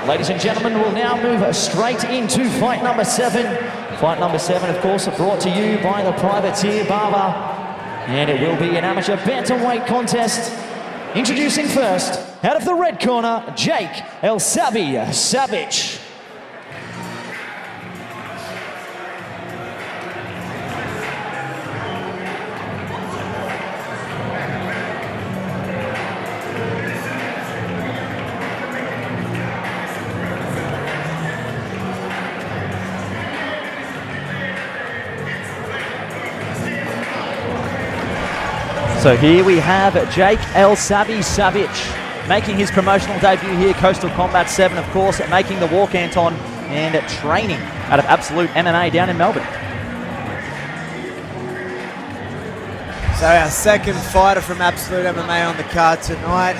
Ladies and gentlemen, we'll now move straight into fight number 7. Fight number 7, of course, brought to you by the Privateer Barber. And it will be an amateur bantamweight contest. Introducing first, out of the red corner, Jake El Savic. So here we have Jake El Savic making his promotional debut here, Coastal Combat 7, of course, making the walk, Anton, and training out of Absolute MMA down in Melbourne. So our second fighter from Absolute MMA on the card tonight.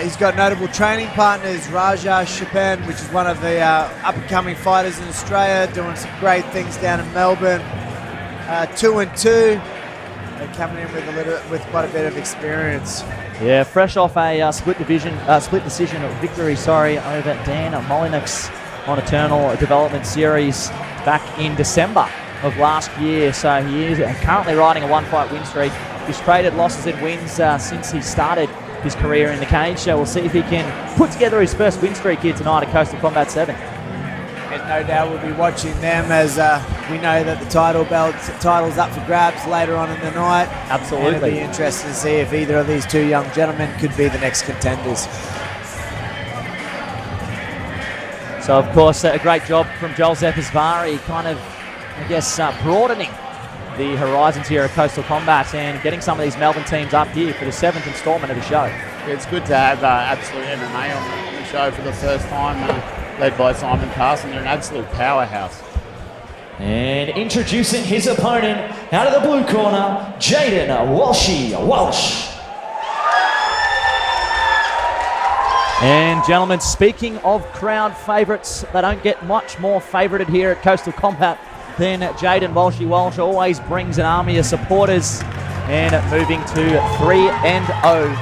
He's got notable training partners, Raja Shapan, which is one of the up-and-coming fighters in Australia, doing some great things down in Melbourne. 2-2. They're coming in with quite a bit of experience. Yeah, fresh off a split decision victory, over Dan Molinux on Eternal Development Series back in December of last year. So he is currently riding a one-fight win streak. He's traded losses and wins since he started his career in the cage. So we'll see if he can put together his first win streak here tonight at Coastal Combat 7. And no doubt we'll be watching them as we know that the title's up for grabs later on in the night. Absolutely. And it'll be interesting to see if either of these two young gentlemen could be the next contenders. So, of course, a great job from Joel Zepasvari, kind of, broadening the horizons here at Coastal Combat and getting some of these Melbourne teams up here for the 7th installment of the show. It's good to have Absolute MMA on the show for the first time. Led by Simon Carson. They're an absolute powerhouse. And introducing his opponent, out of the blue corner, Jayden Walsh. And gentlemen, speaking of crowd favourites, they don't get much more favoured here at Coastal Combat than Jayden Walsh. Walsh always brings an army of supporters, and moving to 3-0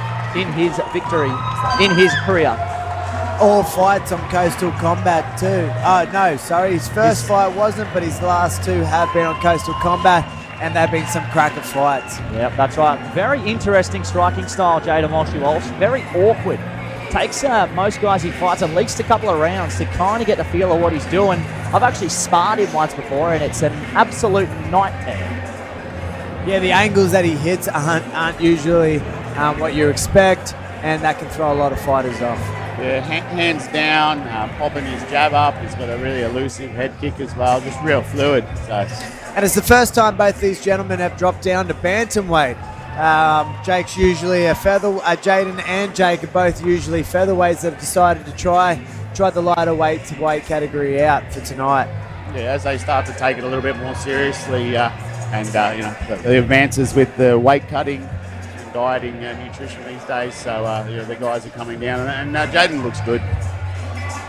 in his career. All fights on Coastal Combat too. Oh no, sorry, his first fight wasn't, but his last two have been on Coastal Combat, and they've been some cracker fights. Yep, that's right. Very interesting striking style, Jayden Walsh. Very awkward. Takes most guys he fights at least a couple of rounds to kind of get the feel of what he's doing. I've actually sparred him once before, and it's an absolute nightmare. Yeah, the angles that he hits aren't usually what you expect, and that can throw a lot of fighters off. Yeah, hands down, popping his jab up. He's got a really elusive head kick as well, just real fluid. So. And it's the first time both these gentlemen have dropped down to bantamweight. Jake's usually a Jayden and Jake are both usually featherweights that have decided to try the lighter weight category out for tonight. Yeah, as they start to take it a little bit more seriously, the advances with the weight cutting, dieting, nutrition these days, so the guys are coming down, and Jayden looks good.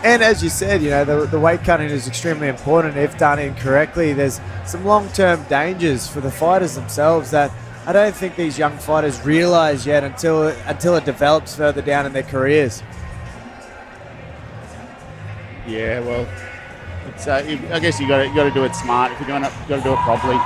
And as you said, the weight cutting is extremely important. If done incorrectly, there's some long-term dangers for the fighters themselves that I don't think these young fighters realise yet until it develops further down in their careers. Yeah, well, it's I guess you got to do it smart. If you're doing it, you got to do it properly.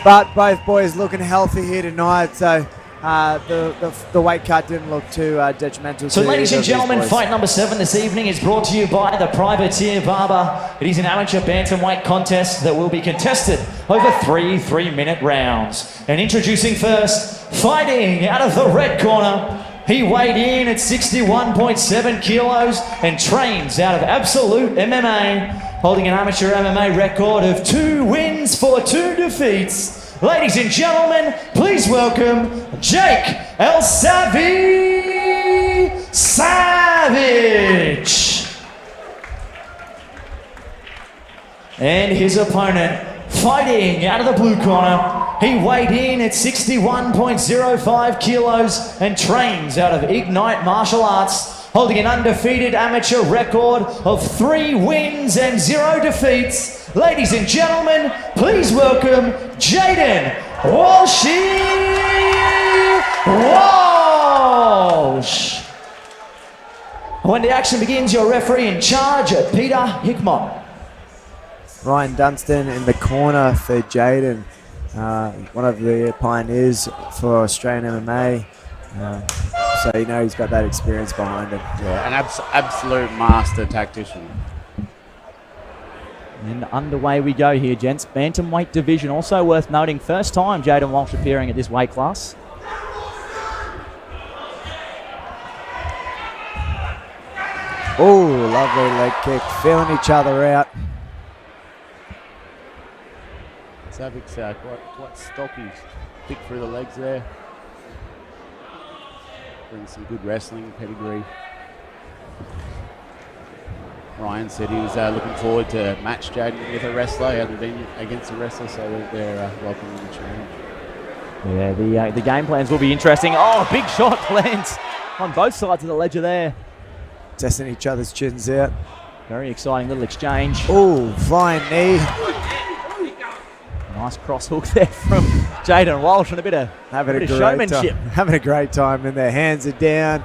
But both boys looking healthy here tonight, so the weight cut didn't look too detrimental. So, ladies and gentlemen, fight number 7 this evening is brought to you by the Privateer Barber. It is an amateur bantamweight contest that will be contested over 3 3-minute rounds. And introducing first, fighting out of the red corner, he weighed in at 61.7 kilos and trains out of Absolute MMA, holding an amateur MMA record of 2 wins for 2 defeats. Ladies and gentlemen, please welcome Jake El Savic. And his opponent, fighting out of the blue corner, he weighed in at 61.05 kilos and trains out of Ignite Martial Arts, holding an undefeated amateur record of 3 wins and 0 defeats. Ladies and gentlemen, please welcome Jayden Walsh. When the action begins, your referee in charge, Peter Hickmott. Ryan Dunstan in the corner for Jayden, one of the pioneers for Australian MMA. So you know he's got that experience behind him. Yeah, an absolute master tactician. And underway we go here, gents. Bantamweight division, also worth noting, first time Jayden Walsh appearing at this weight class. Oh, lovely leg kick, feeling each other out. Savic's quite stocky, thick through the legs there. Brings some good wrestling pedigree. Ryan said he was looking forward to match Jayden with a wrestler. He hasn't been against a wrestler, so they're welcoming the challenge. Yeah, the game plans will be interesting. Oh, big shot lands on both sides of the ledger there. Testing each other's chins out. Very exciting little exchange. Oh, flying knee. Nice cross hook there from Jayden Walsh and a bit of showmanship. Having a great time and their hands are down.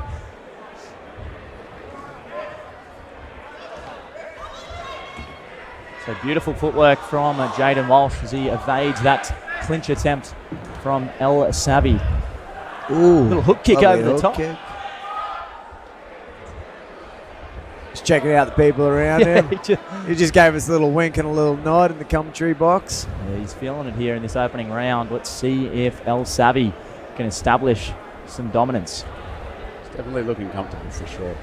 So beautiful footwork from Jayden Walsh as he evades that clinch attempt from El Savic. Ooh, little hook kick over the top. Kick. Just checking out the people around him. He just gave us a little wink and a little nod in the commentary box. Yeah, he's feeling it here in this opening round. Let's see if El Savic can establish some dominance. He's definitely looking comfortable for sure.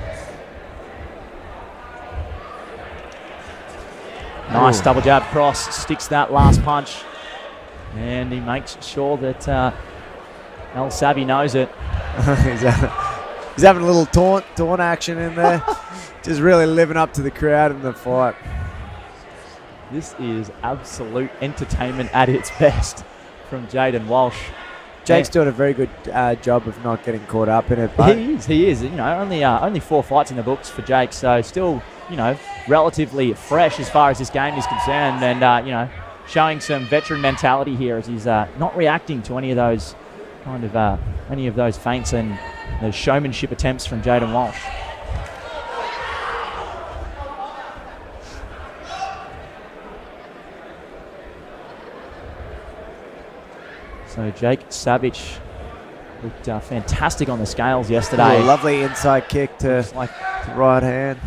Nice double jab cross, sticks that last punch, and he makes sure that El Savic knows it. He's having a little taunt action in there. Just really living up to the crowd in the fight. This is absolute entertainment at its best from Jayden Walsh. Jake's doing a very good job of not getting caught up in it. But He is. You know, only 4 fights in the books for Jake, so still, you know, relatively fresh as far as this game is concerned, and you know, showing some veteran mentality here as he's not reacting to any of those feints and those showmanship attempts from Jayden Walsh. So Jake Savic looked fantastic on the scales yesterday. Ooh, lovely inside kick to the right hand.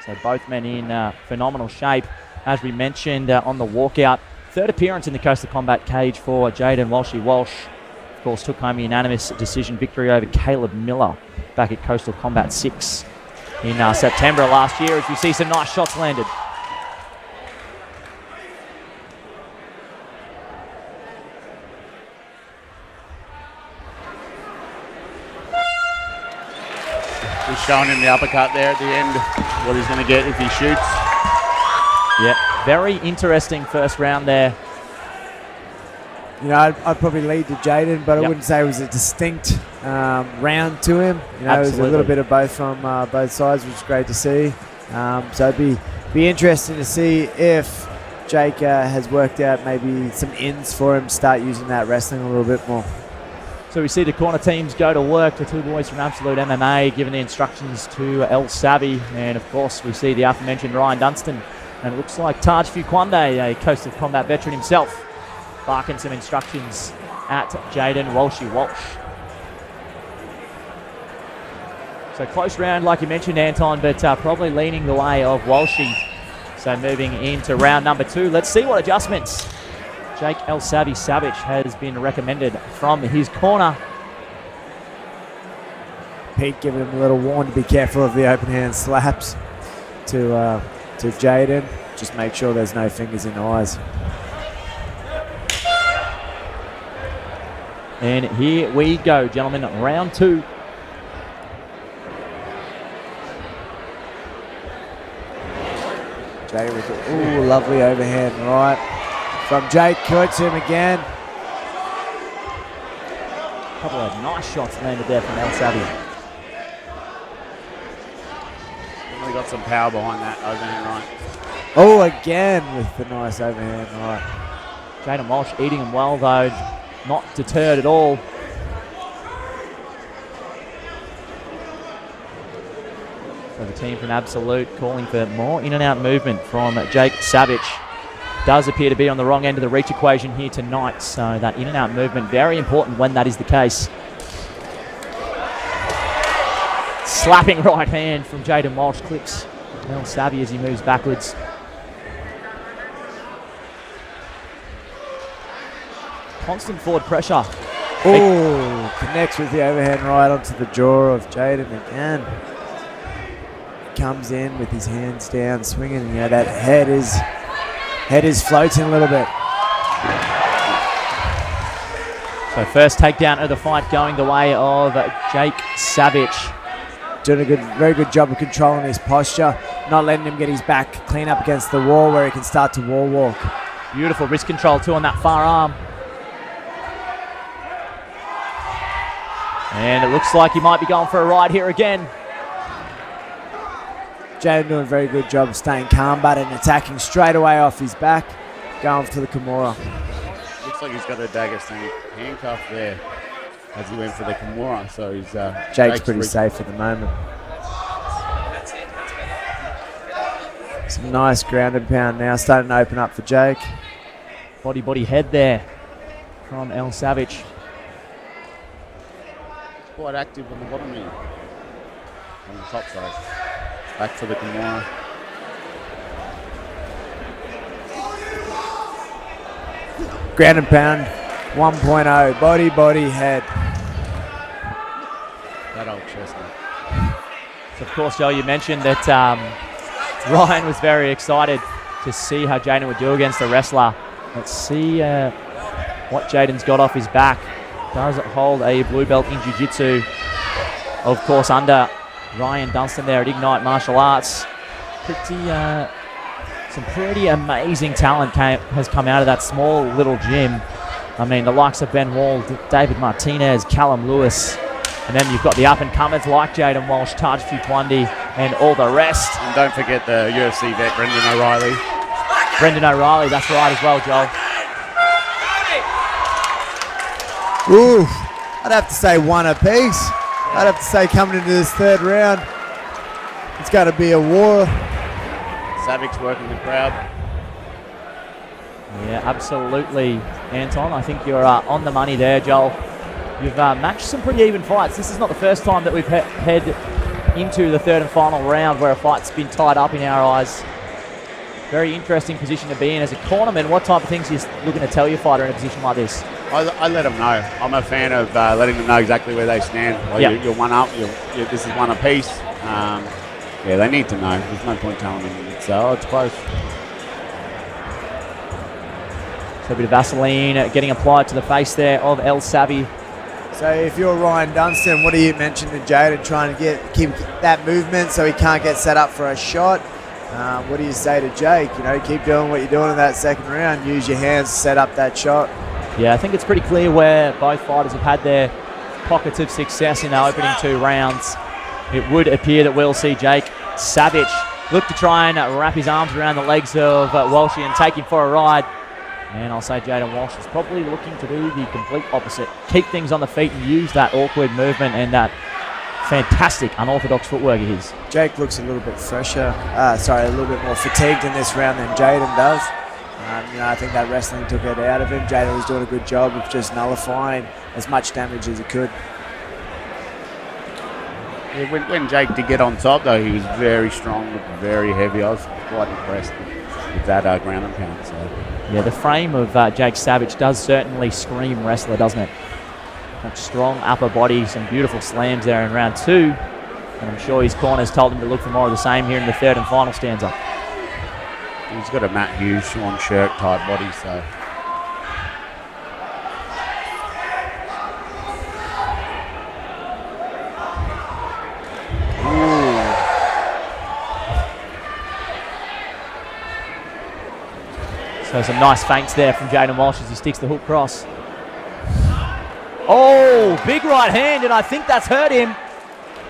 So both men in phenomenal shape. As we mentioned on the walkout, third appearance in the Coastal Combat cage for Jayden Walsh. Walsh, of course, took home a unanimous decision victory over Caleb Miller back at Coastal Combat 6 in September last year, as we see some nice shots landed. He's showing him the uppercut there at the end, what he's going to get if he shoots. Yeah, very interesting first round there. You know, I'd probably lead to Jayden, but I wouldn't say it was a distinct round to him. You know, It was a little bit of both from both sides, which is great to see. So it'd be interesting to see if Jake has worked out maybe some ins for him, start using that wrestling a little bit more. So we see the corner teams go to work. The two boys from Absolute MMA giving the instructions to El Savic. And of course, we see the aforementioned Ryan Dunstan. And it looks like Taj Fuquande, a Coastal Combat veteran himself, barking some instructions at Jayden Walsh. So close round, like you mentioned, Anton, but probably leaning the way of Walshy. So moving into round number 2. Let's see what adjustments Jake El Savic has been recommended from his corner. Pete giving him a little warn to be careful of the open hand slaps to Jayden. Just make sure there's no fingers in eyes. And here we go, gentlemen, round 2. Jayden with the lovely overhand right from Jake. Hurts him again. A couple of nice shots landed there from El Savic. Really got some power behind that overhand right. Oh, again with the nice overhand right. Jayden Walsh eating him well, though, not deterred at all. So the team from Absolute calling for more in and out movement from Jake Savic. Does appear to be on the wrong end of the reach equation here tonight, so that in and out movement very important when that is the case. Slapping right hand from Jayden Walsh clips El Savic as he moves backwards. Constant forward pressure. Oh, connects with the overhand right onto the jaw of Jayden again. Comes in with his hands down, swinging. You know, that head is floating a little bit. So first takedown of the fight going the way of Jake Savic. Doing a very good job of controlling his posture, not letting him get his back clean up against the wall where he can start to wall walk. Beautiful wrist control too on that far arm. And it looks like he might be going for a ride here again. Jayden doing a very good job of staying calm but and attacking straight away off his back, going for the Kimura. Looks like he's got a Dagestan handcuff there as he went for the Kimura. So he's Jake's pretty safe at the moment. Some nice ground and pound now, starting to open up for Jake. Body head there from El Savic. Quite active on the bottom here. On the top side. Back for the Kimura. Ground and pound 1.0. Body, head. That old chestnut. So of course, Joe, you mentioned that Ryan was very excited to see how Jayden would do against the wrestler. Let's see what Jayden's got off his back. Does hold a blue belt in Jiu-Jitsu. Of course, under Ryan Dunstan there at Ignite Martial Arts. Some pretty amazing talent has come out of that small little gym. I mean, the likes of Ben Wall, David Martinez, Callum Lewis, and then you've got the up-and-comers like Jayden Walsh, Taj Fuquandi, and all the rest. And don't forget the UFC vet, Brendan O'Reilly. Brendan O'Reilly, that's right as well, Joel. Ooh, I'd have to say one apiece. I'd have to say coming into this third round, it's got to be a war. Savic's working the crowd. Yeah, absolutely, Anton. I think you're on the money there, Joel. You've matched some pretty even fights. This is not the first time that we've head into the third and final round where a fight's been tied up in our eyes. Very interesting position to be in as a cornerman. What type of things are you looking to tell your fighter in a position like this? I let them know. I'm a fan of letting them know exactly where they stand. Well, yep. You're one up. This is one apiece. Yeah, they need to know. There's no point telling them it's close. So a bit of Vaseline getting applied to the face there of El Savic. So if you're Ryan Dunstan, what do you mention to Jayden trying to keep that movement so he can't get set up for a shot? What do you say to Jake? You know, keep doing what you're doing in that second round. Use your hands to set up that shot. Yeah, I think it's pretty clear where both fighters have had their pockets of success in their opening 2 rounds. It would appear that we'll see Jake Savic look to try and wrap his arms around the legs of Walsh and take him for a ride. And I'll say Jayden Walsh is probably looking to do the complete opposite. Keep things on the feet and use that awkward movement and that fantastic unorthodox footwork of his. Jake looks a little bit fresher, a little bit more fatigued in this round than Jayden does. I think that wrestling took it out of him. Jayden was doing a good job of just nullifying as much damage as he could. Yeah, when Jake did get on top, though, he was very strong, very heavy. I was quite impressed with that ground and pound. So. Yeah, the frame of Jake Savic does certainly scream wrestler, doesn't it? That strong upper body, some beautiful slams there in round 2. And I'm sure his corners told him to look for more of the same here in the third and final stanza. He's got a Matt Hughes, Sean Shirk type body, so. So some nice feints there from Jayden Walsh as he sticks the hook cross. Oh, big right hand, and I think that's hurt him.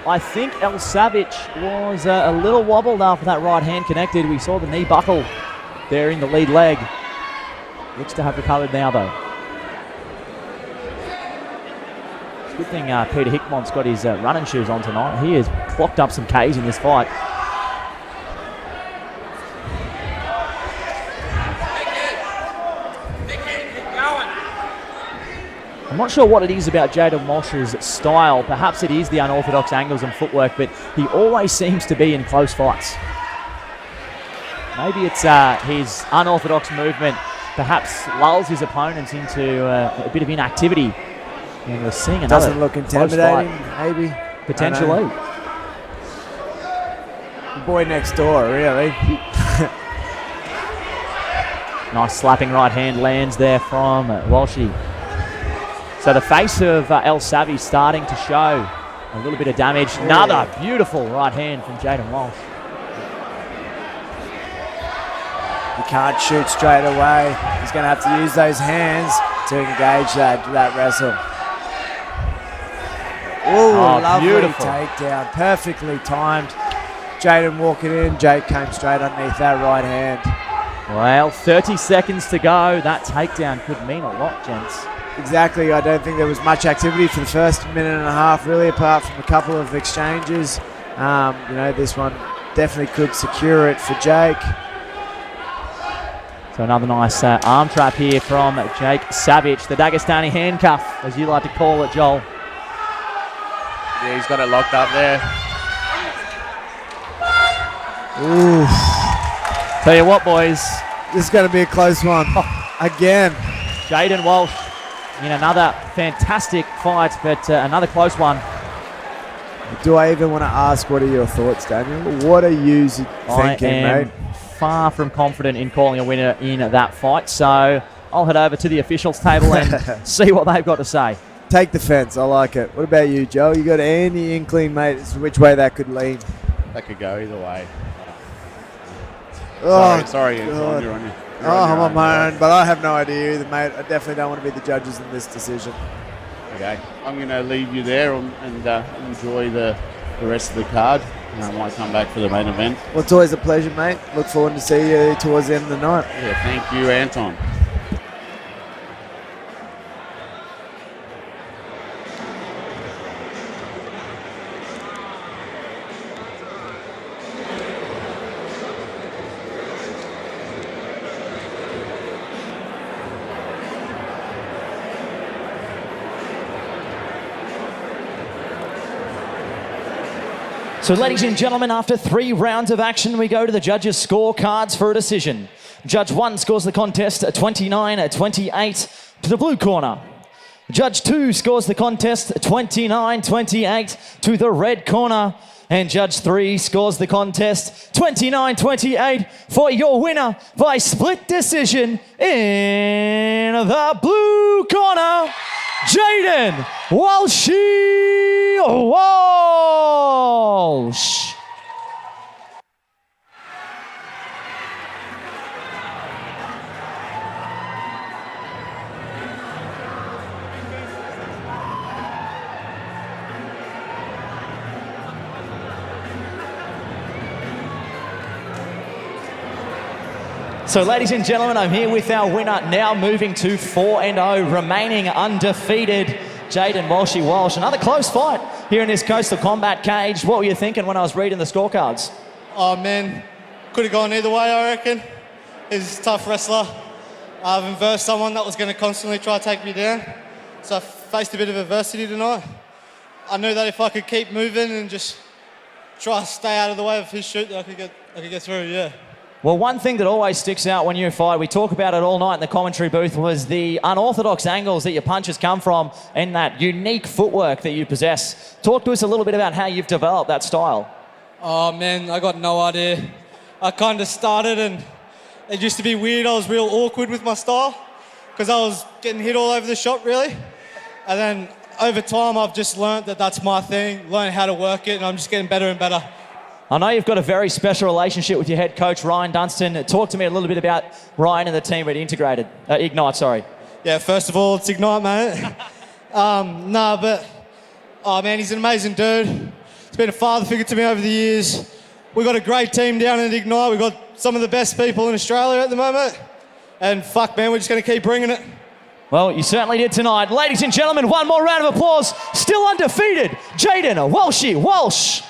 I think El Savic was a little wobbled after that right hand connected. We saw the knee buckle there in the lead leg. Looks to have recovered now, though. Good thing Peter Hickmont's got his running shoes on tonight. He has clocked up some Ks in this fight. I'm not sure what it is about Jayden Walsh's style. Perhaps it is the unorthodox angles and footwork, but he always seems to be in close fights. Maybe it's his unorthodox movement perhaps lulls his opponents into a bit of inactivity. And we're seeing another Doesn't look intimidating, maybe. Potentially. Boy next door, really. Nice slapping right hand lands there from Walshy. So the face of El Savi starting to show a little bit of damage. Yeah. Another beautiful right hand from Jayden Walsh. He can't shoot straight away. He's going to have to use those hands to engage that wrestle. Ooh, lovely beautiful takedown. Perfectly timed. Jayden walking in. Jake came straight underneath that right hand. Well, 30 seconds to go. That takedown could mean a lot, gents. Exactly. I don't think there was much activity for the first minute and a half, really, apart from a couple of exchanges. This one definitely could secure it for Jake. So another nice arm trap here from Jake Savic, the Dagestani handcuff, as you like to call it, Joel. Yeah, he's got it locked up there. Ooh. Tell you what, boys. This is going to be a close one. Again. Jayden Walsh in another fantastic fight, but another close one. Do I even want to ask, what are your thoughts, Daniel? What are you thinking, mate? Far from confident in calling a winner in that fight, so I'll head over to the officials table and see what they've got to say. Take the fence. I like it. What about you, Joe? You got any inkling, mate, as to which way that could lean? That could go either way. Sorry. You're on your I'm on my own, but I have no idea either, mate. I definitely don't want to be the judges in this decision. Okay, I'm going to leave you there and enjoy the rest of the card. I might come back for the main event. Well, it's always a pleasure, mate. Look forward to see you towards the end of the night. Yeah, thank you, Anton. So ladies and gentlemen, after 3 rounds of action, we go to the judges' scorecards for a decision. Judge 1 scores the contest 29-28 to the blue corner. Judge 2 scores the contest 29-28 to the red corner. And Judge 3 scores the contest 29-28 for your winner by split decision in the blue corner, Jayden Walsh. So ladies and gentlemen, I'm here with our winner, now moving to 4-0, remaining undefeated, Jayden Walsh. Another close fight here in this Coastal Combat cage. What were you thinking when I was reading the scorecards? Oh man, could have gone either way, I reckon. He's a tough wrestler. I haven't versed someone that was going to constantly try to take me down. So I faced a bit of adversity tonight. I knew that if I could keep moving and just try to stay out of the way of his shoot, that I could get through, yeah. Well, one thing that always sticks out when you fight, we talk about it all night in the commentary booth, was the unorthodox angles that your punches come from and that unique footwork that you possess. Talk to us a little bit about how you've developed that style. Oh man, I got no idea. I kind of started and it used to be weird. I was real awkward with my style because I was getting hit all over the shop, really. And then over time, I've just learned that that's my thing, learned how to work it, and I'm just getting better and better. I know you've got a very special relationship with your head coach, Ryan Dunstan. Talk to me a little bit about Ryan and the team at Ignite. Yeah, first of all, it's Ignite, mate. Man, he's an amazing dude. He's been a father figure to me over the years. We've got a great team down at Ignite. We've got some of the best people in Australia at the moment. And fuck, man, we're just going to keep bringing it. Well, you certainly did tonight. Ladies and gentlemen, one more round of applause. Still undefeated, Jayden Walsh.